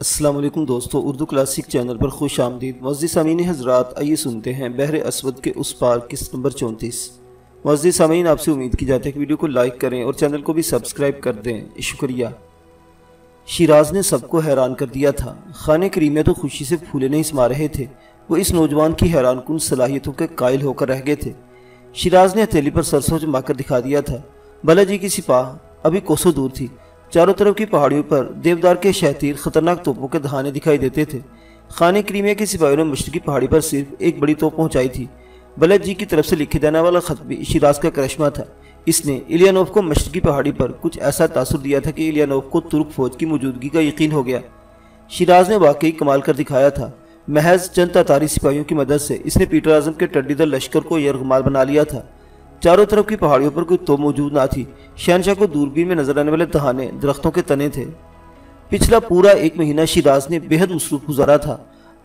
السلام علیکم دوستو، اردو کلاسک چینل پر خوش آمدید۔ معزز سامعین حضرات، آئیے سنتے ہیں بحر اسود کے اس پار قسط نمبر 34۔ معزز سامعین، آپ سے امید کی جاتی ہے کہ ویڈیو کو لائک کریں اور چینل کو بھی سبسکرائب کر دیں، شکریہ۔ شیراز نے سب کو حیران کر دیا تھا۔ خانہ کریمیہ تو خوشی سے پھولے نہیں سما رہے تھے، وہ اس نوجوان کی حیران کن صلاحیتوں کے قائل ہو کر رہ گئے تھے۔ شیراز نے ہتھیلی پر سرسوں جما کر دکھا دیا تھا۔ بالاجی کی سپاہ ابھی کوسوں دور تھی۔ چاروں طرف کی پہاڑیوں پر دیودار کے شہتیر خطرناک توپوں کے دہانے دکھائی دیتے تھے۔ خانہ کریمیہ کے سپاہیوں نے مشرقی پہاڑی پر صرف ایک بڑی توپ پہنچائی تھی۔ بالاجی کی طرف سے لکھے جانے والا خط بھی شیراز کا کرشمہ تھا۔ اس نے الیانوف کو مشرقی پہاڑی پر کچھ ایسا تاثر دیا تھا کہ الیانوف کو ترک فوج کی موجودگی کا یقین ہو گیا۔ شیراز نے واقعی کمال کر دکھایا تھا۔ محض چند تاتاری سپاہیوں کی مدد سے اس نے پیٹر اعظم کے ٹڈی دل لشکر کو یرغمال بنا لیا تھا۔ چاروں طرف کی پہاڑیوں پر کوئی توپ موجود نہ تھی۔ شہنشاہ کو دوربین میں نظر آنے والے دہانے درختوں کے تنے تھے۔ پچھلا پورا ایک مہینہ شیراز نے بے حد مصروف گزارا تھا۔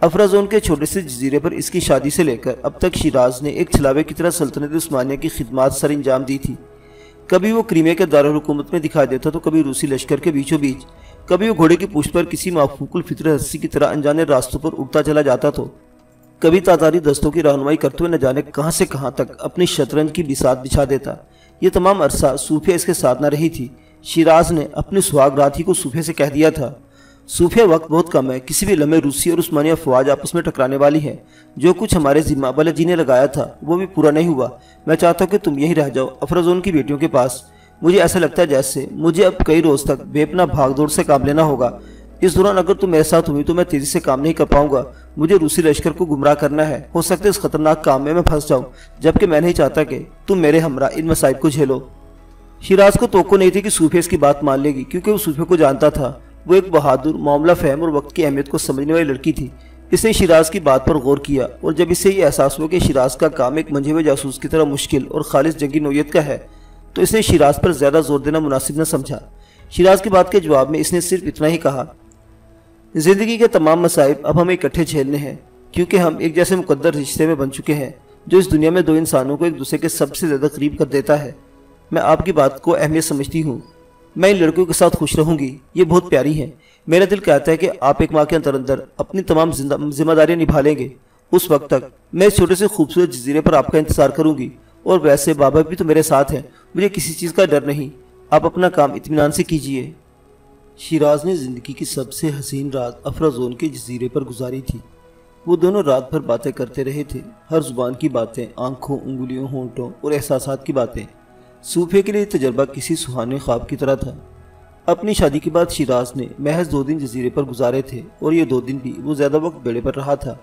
افرازون کے چھوٹے سے جزیرے پر اس کی شادی سے لے کر اب تک شیراز نے ایک چھلاوے کی طرح سلطنت عثمانیہ کی خدمات سر انجام دی تھی۔ کبھی وہ کریمیہ کے دارالحکومت میں دکھائی دیتا تو کبھی روسی لشکر کے بیچوں بیچ، کبھی وہ گھوڑے کی پشت پر کسی مافوق الفطرت ہستی کی طرح انجانے راستوں پر اڑتا چلا جاتا تو کبھی تاتاری دستوں کی رہنمائی کرتے ہوئے نہ جانے کہاں سے کہاں تک اپنی شطرنج کی بساط بچھا دیتا۔ یہ تمام عرصہ صوفیہ اس کے ساتھ نہ رہی تھی۔ شیراز نے اپنے سہاگ رات ہی کو صوفیہ سے کہہ دیا تھا، صوفیہ وقت بہت کم ہے، کسی بھی لمحے روسی اور عثمانیہ افواج آپس میں ٹکرانے والی ہے۔ جو کچھ ہمارے ذمہ بالاجی نے لگایا تھا وہ بھی پورا نہیں ہوا۔ میں چاہتا ہوں کہ تم یہیں رہ جاؤ افرازون کی بیٹیوں کے پاس۔ مجھے ایسا لگتا ہے جیسے مجھے اب کئی روز تک بے پناہ بھاگ دوڑ سے کام لینا ہوگا۔ اس دوران اگر تم میرے ساتھ ہوئی تو میں تیزی سے کام نہیں کر پاؤں گا۔ مجھے روسی لشکر کو گمراہ کرنا ہے، ہو سکتا ہے اس خطرناک کام میں پھنس جاؤں، جبکہ میں نہیں چاہتا کہ تم میرے ہمراہ ان مصائب کو جھیلو۔ شیراز کو توقع نہیں تھی کہ صوفیہ اس کی بات مان لے گی، کیونکہ وہ صوفیہ کو جانتا تھا۔ وہ ایک بہادر، معاملہ فہم اور وقت کی اہمیت کو سمجھنے والی لڑکی تھی۔ اس نے شیراز کی بات پر غور کیا، اور جب اسے یہ احساس ہوا کہ شیراز کا کام ایک منجھے ہوئے جاسوس کی طرح مشکل اور خالص جنگی نوعیت کا ہے، تو اس نے شیراز پر زیادہ زور دینا مناسب نہ سمجھا۔ شیراز کی بات کے جواب میں اس نے صرف اتنا ہی کہا، زندگی کے تمام مصائب اب ہمیں اکٹھے جھیلنے ہیں، کیونکہ ہم ایک جیسے مقدر رشتے میں بن چکے ہیں جو اس دنیا میں دو انسانوں کو ایک دوسرے کے سب سے زیادہ قریب کر دیتا ہے۔ میں آپ کی بات کو اہمیت سمجھتی ہوں۔ میں ان لڑکیوں کے ساتھ خوش رہوں گی، یہ بہت پیاری ہیں۔ میرا دل کہتا ہے کہ آپ ایک ماہ کے اندر اپنی تمام ذمہ داریاں نبھا لیں گے۔ اس وقت تک میں اس چھوٹے سے خوبصورت جزیرے پر آپ کا انتظار کروں گی، اور ویسے بابا بھی تو میرے ساتھ ہیں، مجھے کسی چیز کا ڈر نہیں۔ آپ اپنا کام اطمینان سے کیجیے۔ شیراز نے زندگی کی سب سے حسین رات افرازون کے جزیرے پر گزاری تھی۔ وہ دونوں رات بھر باتیں کرتے رہے تھے، ہر زبان کی باتیں، آنکھوں، انگلیوں، ہونٹوں اور احساسات کی باتیں۔ صوفیہ کے لیے یہ تجربہ کسی سہانے خواب کی طرح تھا۔ اپنی شادی کے بعد شیراز نے محض 2 دن جزیرے پر گزارے تھے، اور یہ 2 دن بھی وہ زیادہ وقت بیڑے پر رہا تھا،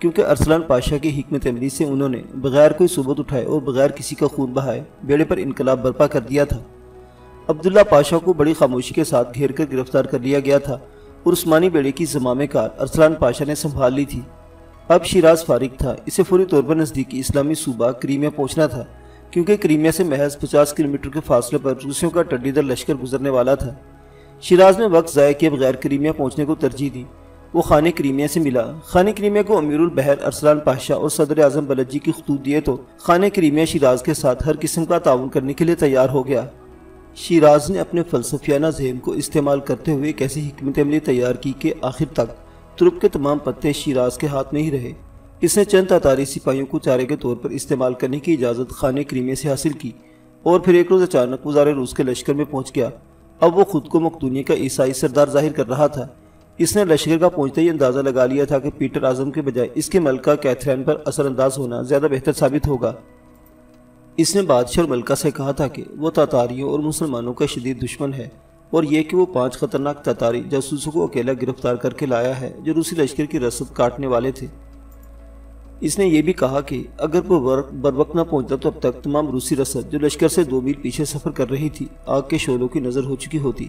کیونکہ ارسلان پاشا کی حکمت عملی سے انہوں نے بغیر کوئی صوبت اٹھائے اور بغیر کسی کا خون بہائے بیڑے پر انقلاب برپا کر دیا تھا۔ عبداللہ پاشا کو بڑی خاموشی کے ساتھ گھیر کر گرفتار کر لیا گیا تھا، اور عثمانی بیڑے کی زمامِ کار ارسلان پاشا نے سنبھال لی تھی۔ اب شیراز فارغ تھا، اسے فوری طور پر نزدیکی اسلامی صوبہ کریمیہ پہنچنا تھا، کیونکہ کریمیہ سے محض 50 کلومیٹر کے فاصلے پر روسیوں کا ٹڈی دل لشکر گزرنے والا تھا۔ شیراز نے وقت ضائع کیے بغیر کریمیہ پہنچنے کو ترجیح دی۔ وہ خانہ کریمیہ سے ملا۔ خانہ کریمیہ کو امیر البحر ارسلان پاشا اور صدر اعظم بالاجی کی خطوط دیے تو خانہ کریمیہ شیراز کے ساتھ ہر قسم کا تعاون کرنے کے لیے تیار ہو گیا۔ شیراز نے اپنے فلسفیانہ ذہن کو استعمال کرتے ہوئے ایک ایسی حکمت عملی تیار کی کہ آخر تک ترک کے تمام پتے شیراز کے ہاتھ میں ہی رہے۔ اس نے چند تاتاری سپاہیوں کو چارے کے طور پر استعمال کرنے کی اجازت خانہ کریمیہ سے حاصل کی، اور پھر ایک روز اچانک وزار روس کے لشکر میں پہنچ گیا۔ اب وہ خود کو مقدونیہ کا عیسائی سردار ظاہر کر رہا تھا۔ اس نے لشکر کا پہنچتے ہی اندازہ لگا لیا تھا کہ پیٹر اعظم کے بجائے اس کے ملکہ کیتھرین پر اثر انداز ہونا زیادہ بہتر ثابت ہوگا۔ اس نے بادشاہ اور ملکہ سے کہا تھا کہ وہ تاتاریوں اور مسلمانوں کا شدید دشمن ہے، اور یہ کہ وہ 5 خطرناک تاتاری جاسوسوں کو اکیلا گرفتار کر کے لایا ہے جو روسی لشکر کی رسد کاٹنے والے تھے۔ اس نے یہ بھی کہا کہ اگر وہ بروقت نہ پہنچتا تو اب تک تمام روسی رسد جو لشکر سے 2 میل پیچھے سفر کر رہی تھی آگ کے شعلوں کی نظر ہو چکی ہوتی۔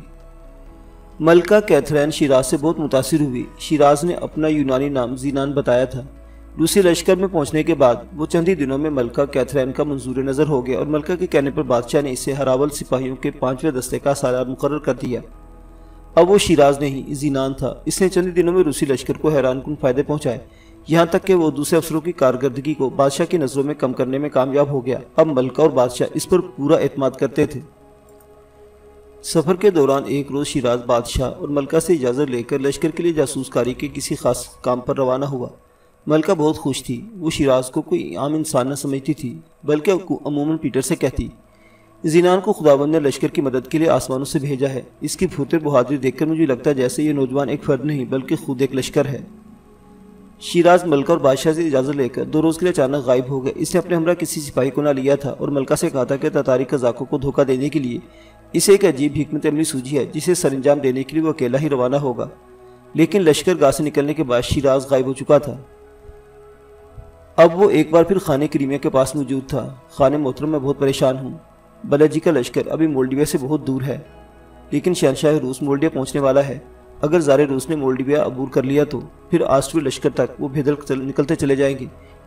ملکہ کیتھرین شیراز سے بہت متاثر ہوئی۔ شیراز نے اپنا یونانی نام زینان بتایا تھا۔ روسی لشکر میں پہنچنے کے بعد وہ چند ہی دنوں میں ملکہ کیتھرین کا منظور نظر ہو گیا، اور ملکہ کے کہنے پر بادشاہ نے اسے ہراول سپاہیوں کے 5ویں دستے کا سالار مقرر کر دیا۔ اب وہ شیراز نہیں زینان تھا۔ اس نے چند ہی دنوں میں روسی لشکر کو حیران کن فائدے پہنچائے، یہاں تک کہ وہ دوسرے افسروں کی کارکردگی کو بادشاہ کی نظروں میں کم کرنے میں کامیاب ہو گیا۔ اب ملکہ اور بادشاہ اس پر پورا اعتماد کرتے تھے۔ سفر کے دوران ایک روز شیراز بادشاہ اور ملکہ سے اجازت لے کر لشکر کے لیے جاسوس کاری کے کسی خاص کام پر روانہ ہوا۔ ملکہ بہت خوش تھی۔ وہ شیراز کو کوئی عام انسان نہ سمجھتی تھی، بلکہ عموماً پیٹر سے کہتی، زینان کو خداوند نے لشکر کی مدد کے لیے آسمانوں سے بھیجا ہے۔ اس کی پھوٹے بہادری دیکھ کر مجھے لگتا ہے جیسے یہ نوجوان ایک فرد نہیں بلکہ خود ایک لشکر ہے۔ شیراز ملکہ اور بادشاہ سے اجازت لے کر 2 روز کے لیے اچانک غائب ہو گئے۔ اس نے اپنے ہمراہ کسی سپاہی کو نہ لیا تھا اور ملکہ سے کہا تھا کہ تاتاری قزاقوں کو دھوکہ دینے کے لیے اسے ایک عجیب حکمت عملی سوجھی ہے جسے سر انجام دینے کے لیے وہ اکیلا ہی روانہ ہوگا۔ لیکن لشکر گاہ سے نکلنے کے بعد شیراز غائب ہو چکا تھا۔ اب وہ ایک بار پھر خانے کریمیہ کے پاس موجود تھا۔ خانے محترم، میں بہت پریشان ہوں۔ بلاجی کا لشکر ابھی مولڈیویا سے بہت دور ہے، لیکن شہنشاہ روس مولڈیا پہنچنے والا ہے۔ اگر زار روس نے مولڈیویا عبور کر لیا تو پھر آسٹریو لشکر تک وہ بھیدل نکلتے چلے جائیں گے،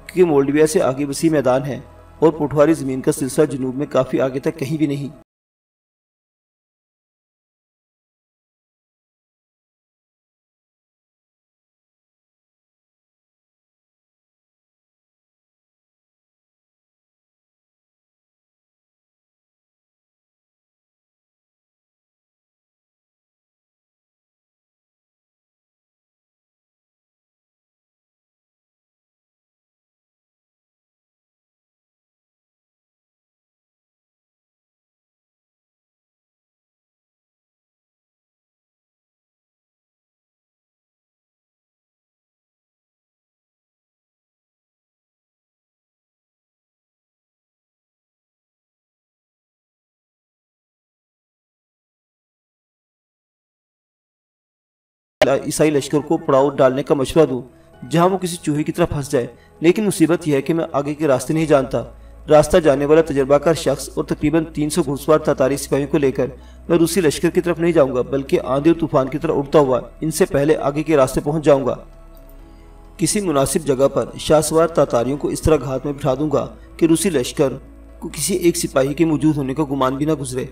کیونکہ مولڈیویا سے آگے وسیع میدان ہے اور پٹواری زمین کا سلسلہ جنوب میں کافی آگے تک کہیں بھی نہیں۔ عیسائی لشکر کو پڑاؤ ڈالنے کا مشورہ دوں جہاں وہ کسی چوہے کی طرح پھنس جائے، لیکن مصیبت یہ ہے کہ میں آگے کے راستے نہیں جانتا۔ راستہ جانے والا تجربہ کار شخص اور تقریباً 300 گھڑ سوار تاتاری سپاہیوں کو لے کر میں روسی لشکر کی طرف نہیں جاؤں گا، بلکہ آندھی اور طوفان کی طرح اڑتا ہوا ان سے پہلے آگے کے راستے پہنچ جاؤں گا۔ کسی مناسب جگہ پر شاہ سوار تاتاریوں کو اس طرح گھات میں بٹھا دوں گا کہ روسی لشکر کو کسی ایک سپاہی کے موجود ہونے کا گمان بھی نہ گزرے۔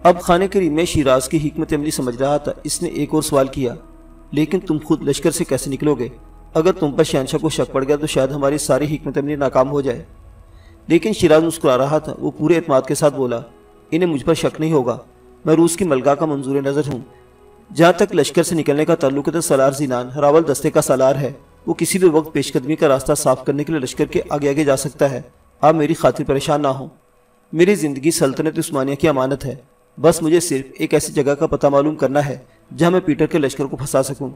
اب خانے کریم میں شیراز کی حکمت عملی سمجھ رہا تھا۔ اس نے ایک اور سوال کیا، لیکن تم خود لشکر سے کیسے نکلو گے؟ اگر تم پر شہنشاہ کو شک پڑ گیا تو شاید ہماری ساری حکمت عملی ناکام ہو جائے۔ لیکن شیراز مسکرا رہا تھا۔ وہ پورے اعتماد کے ساتھ بولا، انہیں مجھ پر شک نہیں ہوگا۔ میں روس کی ملکہ کا منظور نظر ہوں۔ جہاں تک لشکر سے نکلنے کا تعلق ہے تو سالار زینان ہراول دستے کا سالار ہے۔ وہ کسی بھی وقت پیش قدمی کا راستہ صاف کرنے کے لیے لشکر کے آگے آگے جا سکتا ہے۔ آپ میری خاطر پریشان نہ ہوں۔ میری زندگی سلطنت عثمانیہ کی امانت ہے۔ بس مجھے صرف ایک ایسی جگہ کا پتہ معلوم کرنا ہے جہاں میں پیٹر کے لشکر کو پھنسا سکوں۔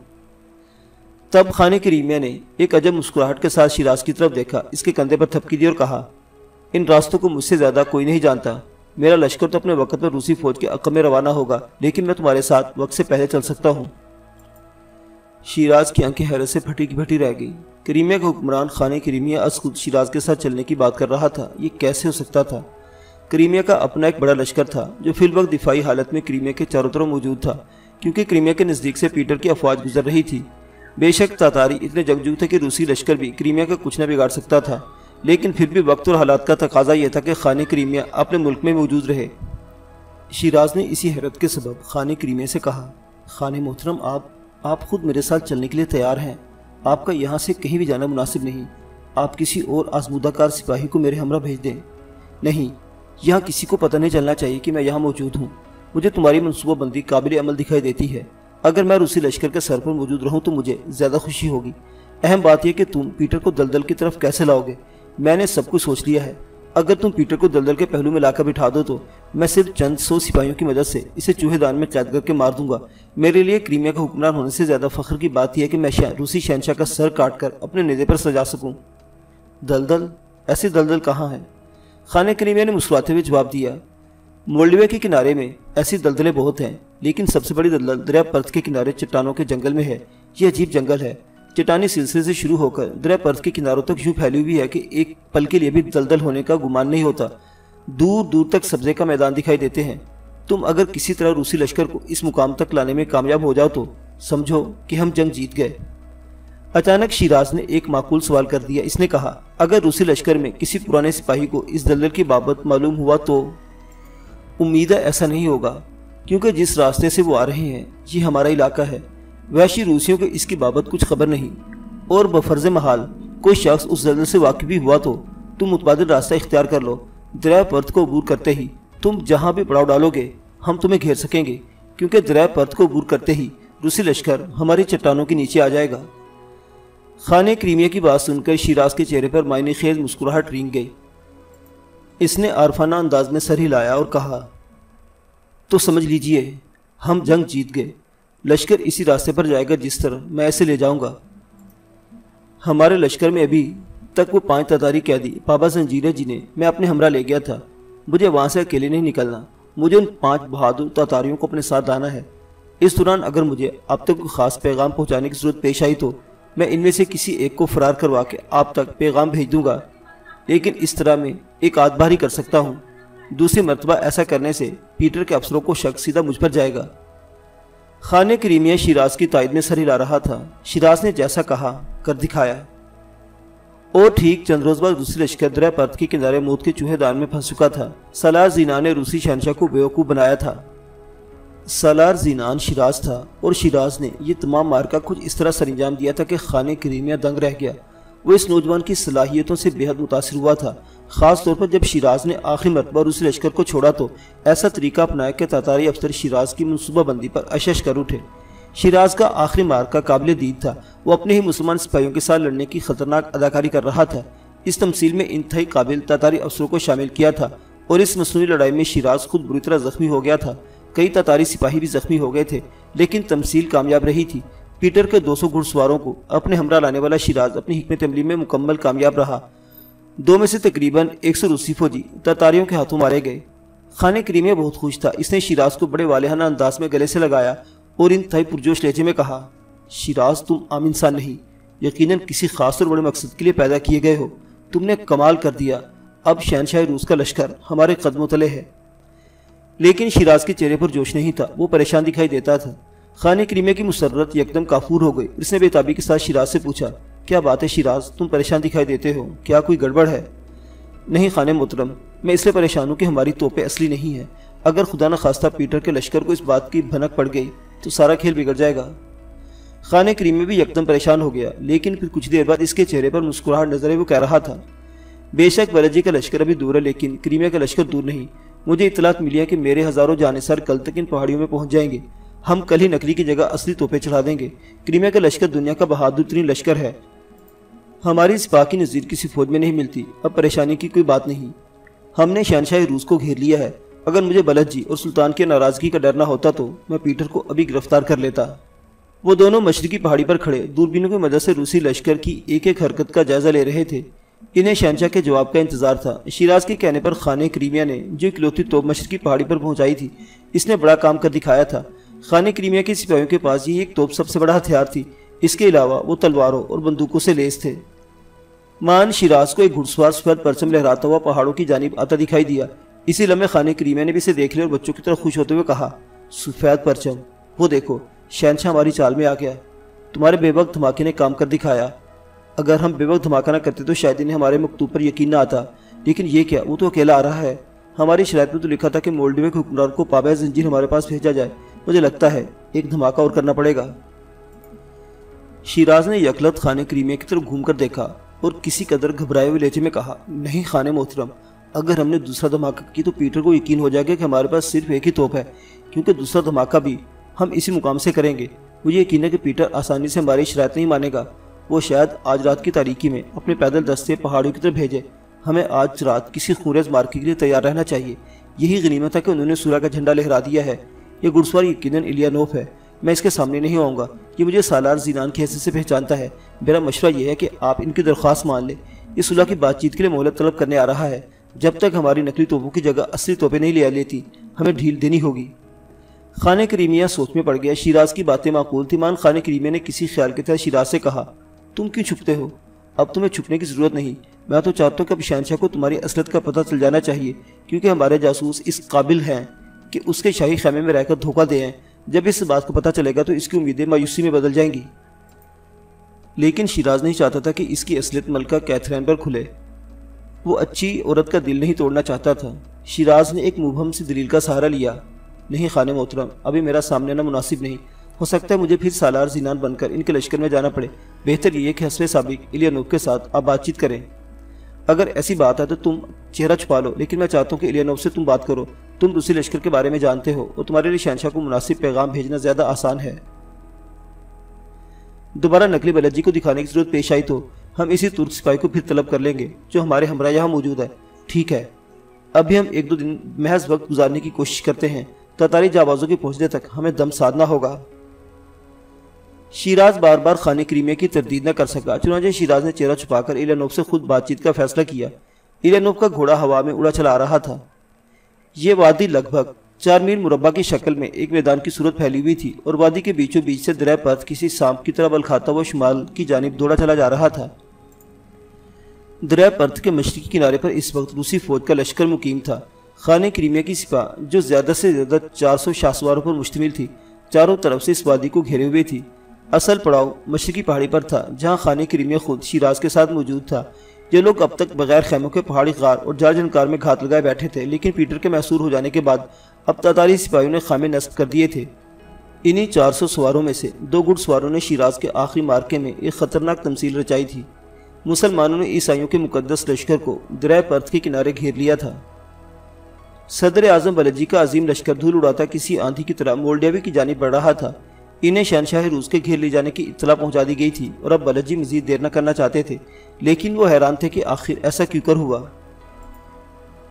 تب خانے کریمیہ نے ایک عجب مسکراہٹ کے ساتھ شیراز کی طرف دیکھا، اس کے کندھے پر تھپکی دی اور کہا، ان راستوں کو مجھ سے زیادہ کوئی نہیں جانتا۔ میرا لشکر تو اپنے وقت پر روسی فوج کے عقب میں روانہ ہوگا، لیکن میں تمہارے ساتھ وقت سے پہلے چل سکتا ہوں۔ شیراز کی آنکھیں حیرت سے پھٹی کی پھٹی رہ گئی۔ کریمیہ کا حکمران خانے کریمیہ از خود شیراز کے ساتھ چلنے کی بات کر رہا تھا۔ یہ کیسے ہو سکتا تھا؟ کریمیہ کا اپنا ایک بڑا لشکر تھا جو فی الوقت دفاعی حالت میں کریمیہ کے چاروں طرف موجود تھا، کیونکہ کریمیہ کے نزدیک سے پیٹر کی افواج گزر رہی تھی۔ بے شک تاتاری اتنے جنگجو تھے کہ روسی لشکر بھی کریمیہ کا کچھ نہ بگاڑ سکتا تھا، لیکن پھر بھی وقت اور حالات کا تقاضا یہ تھا کہ خانے کریمیہ اپنے ملک میں موجود رہے۔ شیراز نے اسی حیرت کے سبب خانے کریمیہ سے کہا، خانے محترم، آپ خود میرے ساتھ چلنے کے لیے تیار ہیں۔ آپ کا یہاں سے کہیں بھی جانا مناسب نہیں۔ آپ کسی اور آزمودہ کار سپاہی کو میرے ہمراہ بھیج دیں۔ نہیں، یہاں کسی کو پتہ نہیں چلنا چاہیے کہ میں یہاں موجود ہوں۔ مجھے تمہاری منصوبہ بندی قابل عمل دکھائی دیتی ہے۔ اگر میں روسی لشکر کے سر پر موجود رہوں تو مجھے زیادہ خوشی ہوگی۔ اہم بات یہ کہ تم پیٹر کو دلدل کی طرف کیسے لاؤ گے؟ میں نے سب کچھ سوچ لیا ہے۔ اگر تم پیٹر کو دلدل کے پہلو میں لا کر بٹھا دو تو میں صرف چند 100 سپاہیوں کی مدد سے اسے چوہے دان میں قید کر کے مار دوں گا۔ میرے لیے کریمیہ کا حکمران ہونے سے زیادہ فخر کی بات یہ ہے کہ میں روسی شہنشاہ کا سر کاٹ کر اپنے نیزے پر سجا سکوں۔ دلدل؟ ایسی دلدل کہاں ہے؟ خانے کریمیہ نے مسکراتے ہوئے جواب دیا، مولڈویا کے کنارے میں ایسی دلدلیں بہت ہیں، لیکن سب سے بڑی دلدل دریا پرت کے کنارے چٹانوں کے جنگل میں ہے۔ یہ عجیب جنگل ہے، چٹانی سلسلے سے شروع ہو کر دریا پرت کے کناروں تک یوں پھیلی ہوئی ہے کہ ایک پل کے لیے بھی دلدل ہونے کا گمان نہیں ہوتا۔ دور دور تک سبزے کا میدان دکھائی دیتے ہیں۔ تم اگر کسی طرح روسی لشکر کو اس مقام تک لانے میں کامیاب ہو جاؤ تو سمجھو کہ ہم جنگ جیت گئے۔ اچانک شیراز نے ایک معقول سوال کر دیا۔ اس نے کہا، اگر روسی لشکر میں کسی پرانے سپاہی کو اس دلدل کی بابت معلوم ہوا تو؟ امید ہے ایسا نہیں ہوگا، کیونکہ جس راستے سے وہ آ رہے ہیں یہ ہمارا علاقہ ہے۔ وحشی روسیوں کو اس کی بابت کچھ خبر نہیں، اور بفرض محال کوئی شخص اس دلدل سے واقف بھی ہوا تو تم متبادل راستہ اختیار کر لو۔ دریا پرت کو عبور کرتے ہی تم جہاں بھی پڑاؤ ڈالو گے ہم تمہیں گھیر سکیں گے، کیونکہ دریائے پرت کو عبور کرتے ہی روسی لشکر ہماری چٹانوں کے نیچے آ جائے گا۔ خانہ کریمیا کی بات سن کر شیراز کے چہرے پر معنی خیز مسکراہٹ رینگ گئی۔ اس نے عارفانہ انداز میں سر ہلایا اور کہا، تو سمجھ لیجئے ہم جنگ جیت گئے۔ لشکر اسی راستے پر جائے گا جس طرح میں ایسے لے جاؤں گا۔ ہمارے لشکر میں ابھی تک وہ 5 تتاری قیدی بابا زنجیرے جنہیں میں اپنے ہمراہ لے گیا تھا۔ مجھے وہاں سے اکیلے نہیں نکلنا، مجھے ان 5 بہادر تتاریوں کو اپنے ساتھ لانا ہے۔ اس دوران اگر مجھے آپ تک کوئی خاص پیغام پہنچانے کی ضرورت پیش آئی تو میں ان میں سے کسی ایک کو فرار کروا کے آپ تک پیغام بھیج دوں گا، لیکن اس طرح میں ایک آدھ بار ہی کر سکتا ہوں۔ دوسری مرتبہ ایسا کرنے سے پیٹر کے افسروں کو شک سیدھا مجھ پر جائے گا۔ خانہ کریمیا شیراز کی تائید میں سر ہلا رہا تھا۔ شیراز نے جیسا کہا کر دکھایا، اور ٹھیک چند روز بعد روسی لشکر دریائے پرت کے کنارے موت کے چوہے دان میں پھنس چکا تھا۔ سالار زینان نے روسی شہنشاہ کو بیوقوف بنایا تھا۔ سالار زینان شیراز تھا، اور شیراز نے یہ تمام معرکہ کچھ اس طرح سر انجام دیا تھا کہ خانہ کریمیا دنگ رہ گیا۔ وہ اس نوجوان کی صلاحیتوں سے بے حد متاثر ہوا تھا، خاص طور پر جب شیراز نے آخری مرتبہ روسی لشکر کو چھوڑا تو ایسا طریقہ اپنایا کہ تاتاری افسر شیراز کی منصوبہ بندی پر اشش کر اٹھے۔ شیراز کا آخری معرکہ قابل دید تھا۔ وہ اپنے ہی مسلمان سپاہیوں کے ساتھ لڑنے کی خطرناک اداکاری کر رہا تھا۔ اس تمثیل میں انتہائی قابل تاتاری افسروں کو شامل کیا تھا، اور اس مصنوعی لڑائی میں شیراز خود بری طرح زخمی ہو گیا تھا۔ کئی تاتاری سپاہی بھی زخمی ہو گئے تھے، لیکن تمثیل کامیاب رہی تھی۔ پیٹر کے 200 گھڑ سواروں کو اپنے ہمراہ لانے والا شیراز اپنی حکمت عملی میں مکمل کامیاب رہا۔ 2 میں سے تقریباً 100 روسی فوجی تاتاریوں کے ہاتھوں مارے گئے۔ خانہ کریمیا بہت خوش تھا۔ اس نے شیراز کو بڑے والہانہ انداز میں گلے سے لگایا اور انتہائی پرجوش لہجے میں کہا، شیراز تم عام انسان نہیں، یقیناً کسی خاص اور بڑے مقصد کے لیے پیدا کیے گئے ہو۔ تم نے کمال کر دیا۔ اب شہنشاہ روس کا لشکر ہمارے قدموں تلے ہے۔ لیکن شیراز کے چہرے پر جوش نہیں تھا، وہ پریشان دکھائی دیتا تھا۔ خانہ کریمیا کی مسرت یکدم کافور ہو گئی۔ اس نے بے تابی کے ساتھ شیراز سے پوچھا، کیا بات ہے شیراز، تم پریشان دکھائی دیتے ہو، کیا کوئی گڑبڑ ہے؟ نہیں خانہ محترم، میں اس لیے پریشان ہوں کہ ہماری توپیں اصلی نہیں ہیں۔ اگر خدا نخواستہ پیٹر کے لشکر کو اس بات کی بھنک پڑ گئی تو سارا کھیل بگڑ جائے گا۔ خانہ کریمیا بھی یکدم پریشان ہو گیا، لیکن پھر کچھ دیر بعد اس کے چہرے پر مسکراہٹ نظر آئی۔ وہ کہہ رہا تھا، بے شک ولجی کا لشکر ابھی دور ہے، لیکن کریمیا کا لشکر دور نہیں۔ مجھے اطلاعات ملی ہے کہ میرے ہزاروں جانصار کل تک ان پہاڑیوں میں پہنچ جائیں گے۔ ہم کل ہی نکلی کی جگہ اصلی توپیں چڑھا دیں گے۔ کریمیا کا لشکر دنیا کا بہادر ترین لشکر ہے۔ ہماری سپاہ کی نظیر کسی فوج میں نہیں ملتی۔ اب پریشانی کی کوئی بات نہیں۔ ہم نے شہنشاہ روس کو گھیر لیا ہے۔ اگر مجھے بلد اور سلطان کی ناراضگی کا ڈر نہ ہوتا تو میں پیٹر کو ابھی گرفتار کر لیتا۔ وہ دونوں مشرقی پہاڑی پر کھڑے دوربینوں کی مدد سے روسی لشکر کی ایک ایک حرکت کا جائزہ لے رہے تھے۔ انہیں شہنشاہ کے جواب کا انتظار تھا۔ شیراز کے کہنے پر خانہ کریمیا نے جو اکلوتی توپ مشرقی پہاڑی پر پہنچائی تھی، اس نے بڑا کام کر دکھایا تھا۔ خانہ کریمیا کے سپاہیوں کے پاس یہ ایک توپ سب سے بڑا ہتھیار تھی۔ اس کے علاوہ وہ تلواروں اور بندوقوں سے لیس تھے۔ مان شیراز کو ایک گھڑ سوار سفید پرچم لہراتا ہوا پہاڑوں کی جانب آتا دکھائی دیا۔ اسی لمحے خانہ کریمیا نے بھی اسے دیکھ لیا اور بچوں کی طرح خوش ہوتے ہوئے کہا، سفید پرچم، وہ دیکھو شہنشاہ ہماری چال میں آ گیا۔ تمہارے بے وقت دھماکے نے کام کر دکھایا۔ اگر ہم بے وقت دھماکہ نہ کرتے تو شاید انہیں ہمارے مکتوب پر یقین نہ آتا، لیکن یہ کیا، وہ تو اکیلا آ رہا ہے۔ ہماری شرائط میں تو لکھا تھا کہ مولڈوے کے حکمران کو پابہ زنجیر ہمارے پاس بھیجا جائے۔ مجھے لگتا ہے ایک دھماکہ اور کرنا پڑے گا۔ شیراز نے یکلت خانہ کریمیا کی طرف گھوم کر دیکھا اور کسی قدر گھبرائے ہوئے لہجے میں کہا، نہیں خانہ محترم، اگر ہم نے دوسرا دھماکہ کی تو پیٹر کو یقین ہو جائے گا کہ ہمارے پاس صرف ایک ہی توپ ہے، کیونکہ دوسرا دھماکہ بھی ہم اسی مقام سے کریں گے۔ مجھے یقین ہے کہ پیٹر آسانی سے ہماری شرائط نہیں مانے گا۔ وہ شاید آج رات کی تاریکی میں اپنے پیدل دستے پہاڑیوں کی طرف بھیجے۔ ہمیں آج رات کسی خونریز مارکے کے لیے تیار رہنا چاہیے۔ یہی غنیمت ہے کہ انہوں نے سورہ کا جھنڈا لہرا دیا ہے۔ یہ گھڑسوار یقیناً الیانوف ہے۔ میں اس کے سامنے نہیں آؤں گا۔ یہ مجھے سالار زینان کی حیثیت سے پہچانتا ہے۔ میرا مشورہ یہ ہے کہ آپ ان کی درخواست مان لیں۔ یہ صلح کی بات چیت کے لیے مہلت طلب کرنے آ رہا ہے۔ جب تک ہماری نقلی توپوں کی جگہ اصلی توپیں نہیں لے لیتی، ہمیں ڈھیل دینی ہوگی۔ خانہ کریمیا سوچ میں پڑ گیا۔ شیراز کی باتیں معقول تھی۔ مان خانہ کریمیا نے کسی خیال کے تحت شیراز سے کہا، تم کیوں چھپتے ہو؟ اب تمہیں چھپنے کی ضرورت نہیں۔ میں تو چاہتا ہوں کہ اب شہنشاہ کو تمہاری اصلیت کا پتہ چل جانا چاہیے، کیونکہ ہمارے جاسوس اس قابل ہیں کہ اس کے شاہی خیمے میں رہ کر دھوکہ دیں۔ جب اس بات کو پتہ چلے گا تو اس کی امیدیں مایوسی میں بدل جائیں گی۔ لیکن شیراز نہیں چاہتا تھا کہ اس کی اصلیت ملکہ کیتھرین پر کھلے۔ وہ اچھی عورت کا دل نہیں توڑنا چاہتا تھا۔ شیراز نے ایک مبہم سی دلیل کا سہارا لیا، نہیں خانہ محترم، ابھی میرا سامنے آنا مناسب نہیں۔ ہو سکتا ہے مجھے پھر سالار زینان بن کر ان کے لشکر میں جانا پڑے۔ بہتر یہ ہے کہ حسب سابق الیانوف کے ساتھ آپ بات چیت کریں۔ اگر ایسی بات ہے تو تم چہرہ چھپا لو، لیکن میں چاہتا ہوں کہ الیانوف سے تم بات کرو۔ تم روسی لشکر کے بارے میں جانتے ہو اور تمہارے لیے شہنشاہ کو مناسب پیغام بھیجنا زیادہ آسان ہے۔ دوبارہ نقلی بلدجی کو دکھانے کی ضرورت پیش آئی تو ہم اسی ترک سپاہی کو پھر طلب کر لیں گے جو ہمارے ہمراہ یہاں موجود ہے۔ ٹھیک ہے، ابھی ہم 1-2 دن محض وقت گزارنے کی کوشش کرتے ہیں۔ تاتاری جانبازوں کے پہنچنے تک ہمیں دم سادنا ہوگا۔ شیراز بار بار خانہ کریمیا کی تردید نہ کر سکا، چنانچہ شیراز نے چہرہ چھپا کر الیانوف سے خود بات چیت کا فیصلہ کیا۔ الیانوف کا گھوڑا ہوا میں اڑا چلا آ رہا تھا۔ یہ وادی لگ بھگ 4 میل مربع کی شکل میں ایک میدان کی صورت پھیلی ہوئی تھی اور وادی کے بیچوں بیچ سے درہ پرت کسی سانپ کی طرح بل کھاتا ہوا شمال کی جانب دوڑا چلا جا رہا تھا۔ درہ پرت کے مشرقی کنارے پر اس وقت روسی فوج کا لشکر مقیم تھا۔ خانہ کریمیا کی سپاہ جو زیادہ سے زیادہ 400 شاہ سواروں پر مشتمل تھی، چاروں طرف سے اس وادی کو گھیرے ہوئے تھی۔ اصل پڑاؤ مشرقی پہاڑی پر تھا جہاں خانہ کریمیا خود شیراز کے ساتھ موجود تھا۔ یہ لوگ اب تک بغیر خیموں کے پہاڑی غار اور جال جنکار میں گھات لگائے بیٹھے تھے، لیکن پیٹر کے محصور ہو جانے کے بعد اب تاتاری سپاہیوں نے خیمے نصب کر دیے تھے۔ انہی 400 سواروں میں سے 2 گھڑ سواروں نے شیراز کے آخری مارکے میں ایک خطرناک تمثیل رچائی تھی۔ مسلمانوں نے عیسائیوں کے مقدس لشکر کو درہ پرت کے کنارے گھیر لیا تھا۔ صدر اعظم بلدجی کا عظیم لشکر دھول اڑاتا کسی آندھی کی طرح مولڈاوی کی جانب بڑھ رہا تھا۔ انہیں شہنشاہ روس کے گھیر لی جانے کی اطلاع پہنچا دی گئی تھی اور اب بلدجی مزید دیر نہ کرنا چاہتے تھے، لیکن وہ حیران تھے کہ آخر ایسا کیوں کر ہوا۔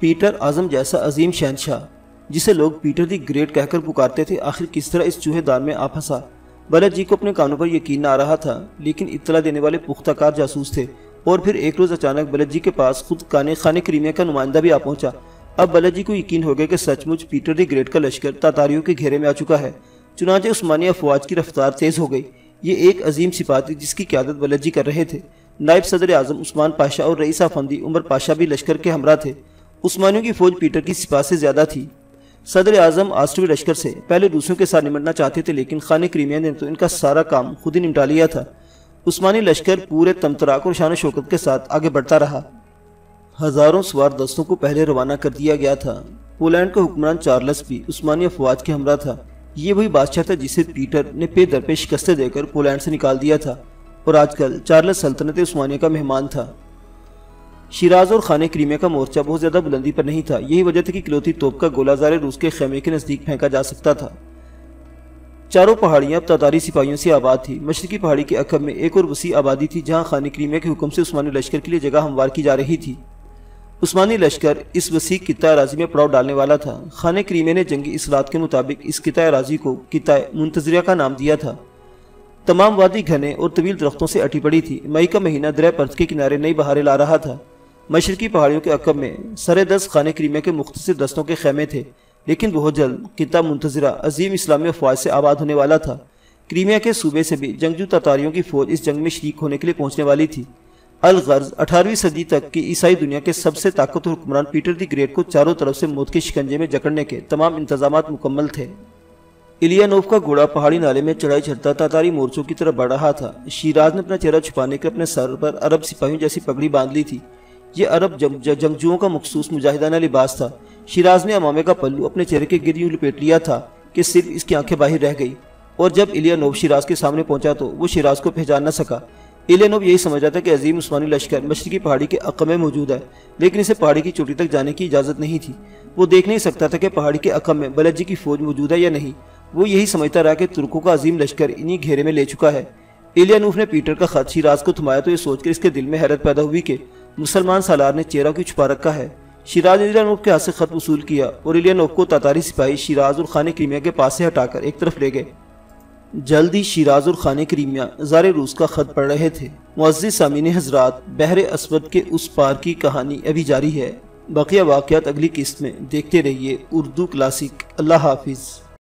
پیٹر اعظم جیسا عظیم شہنشاہ جسے لوگ پیٹر دی گریٹ کہہ کر پکارتے تھے، آخر کس طرح اس چوہے دان میں آ پھنسا؟ بلدجی کو اپنے کانوں پر یقین نہ آ رہا تھا، لیکن اطلاع دینے والے پختہ کار جاسوس تھے اور پھر ایک روز اچانک بلدجی کے پاس خود خانہ کریمیا کا نمائندہ بھی آ پہنچا۔ اب بلدجی کو یقین ہو گیا کہ سچ مچ پیٹر دی گریٹ کا لشکر تاتاریوں کے گھیرے میں آ چکا ہے۔ چنانچہ عثمانی افواج کی رفتار تیز ہو گئی۔ یہ ایک عظیم سپاہ تھی جس کی قیادت بلدجی کر رہے تھے۔ نائب صدر اعظم عثمان پاشا اور رئیس افندی عمر پاشا بھی لشکر کے ہمراہ تھے۔ عثمانیوں کی فوج پیٹر کی سپاہ سے زیادہ تھی۔ صدر اعظم آسٹریوی لشکر سے پہلے روسیوں کے ساتھ نمٹنا چاہتے تھے، لیکن خانہ کریمیا نے تو ان کا سارا کام خود ہی نمٹا لیا تھا۔ عثمانی لشکر پورے تمطراق اور شان و شوکت کے ساتھ آگے بڑھتا رہا۔ ہزاروں سوار دستوں کو پہلے روانہ کر دیا گیا تھا۔ پولینڈ کا حکمران چارلس بھی عثمانی افواج کے ہمراہ تھا۔ یہ وہی بادشاہ تھا جسے پیٹر نے پے در پے شکستیں دے کر پولینڈ سے نکال دیا تھا اور آج کل چارلس سلطنت عثمانیہ کا مہمان تھا۔ شیراز اور خانہ کریمیا کا مورچہ بہت زیادہ بلندی پر نہیں تھا، یہی وجہ تھی کہ کلوتی توپ کا گولہ زار روس کے خیمے کے نزدیک پھینکا جا سکتا تھا۔ چاروں پہاڑیاں اب تاتاری سپاہیوں سے آباد تھی۔ مشرقی پہاڑی کے عقب میں ایک اور وسیع آبادی تھی جہاں خانہ کریمیا کے حکم سے عثمانی لشکر کے لیے جگہ ہموار کی جا رہی تھی۔ عثمانی لشکر اس وسیع خطہ اراضی میں پڑاؤ ڈالنے والا تھا۔ خانہ کریمیا نے جنگی اصلاحات کے مطابق اس خطہ اراضی کو خطہ منتظریہ کا نام دیا تھا۔ تمام وادی گھنے اور طویل درختوں سے اٹی پڑی تھی۔ مئی کا مہینہ درہ پرت کے کنارے نئی بہاریں لا رہا تھا۔ مشرقی پہاڑیوں کے عقب میں سر دست خانہ کریمیا کے مختصر دستوں کے خیمے تھے، لیکن بہت جلد خطہ منتظرہ عظیم اسلامی افواج سے آباد ہونے والا تھا۔ کریمیا کے صوبے سے بھی جنگجو تاتاریوں کی فوج اس جنگ میں شریک ہونے کے لیے پہنچنے والی تھی۔ الغرض 18ویں صدی تک کی عیسائی دنیا کے سب سے طاقتور حکمران پیٹر دی گریٹ کو چاروں طرف سے موت کے شکنجے میں جکڑنے کے تمام انتظامات مکمل تھے۔ الیانوف کا گھوڑا پہاڑی نالے میں چڑھائی چڑھتا تاتاری مورچوں کی طرف بڑھ رہا تھا۔ شیراز نے اپنا چہرہ چھپانے کے اپنے سر پر عرب سپاہیوں جیسی پگڑی باندھ لی تھی۔ یہ عرب جنگجوؤں کا مخصوص مجاہدانہ لباس تھا۔ شیراز نے امامے کا پلو اپنے چہرے کے گرد یوں لپیٹ لیا تھا کہ صرف اس کی آنکھیں باہر رہ گئی، اور جب الیانوف شیراز کے سامنے پہنچا تو وہ شیراز کو پہچان نہ سکا۔ الیانوف یہی سمجھا تھا کہ عظیم عثمانی لشکر مشرقی پہاڑی کے عقب میں موجود ہے، لیکن اسے پہاڑی کی چوٹی تک جانے کی اجازت نہیں تھی۔ وہ دیکھ نہیں سکتا تھا کہ پہاڑی کے عقب میں بلدجی کی فوج موجود ہے یا نہیں۔ وہ یہی سمجھتا رہا کہ ترکوں کا عظیم لشکر انہی گھیرے میں لے چکا ہے۔ الیانوف نے پیٹر کا خط شیراز کو تھمایا تو یہ سوچ کر اس کے دل میں حیرت پیدا ہوئی کہ مسلمان سالار نے چہرہ کیوں چھپا رکھا ہے۔ شیراز نے الیانوف کے ہاتھ سے خط وصول کیا اور الیانوف کو تاتاری سپاہی شیراز اور خانہ کریمیا کے پاس سے ہٹا کر ایک طرف لے گئے۔ جلد ہی شیراز اور خانہ کریمیا زار روس کا خط پڑھ رہے تھے۔ معزز سامعین حضرات، بحر اسود کے اس پار کی کہانی ابھی جاری ہے۔ بقیہ واقعات اگلی قسط میں دیکھتے رہیے اردو کلاسک۔ اللہ حافظ۔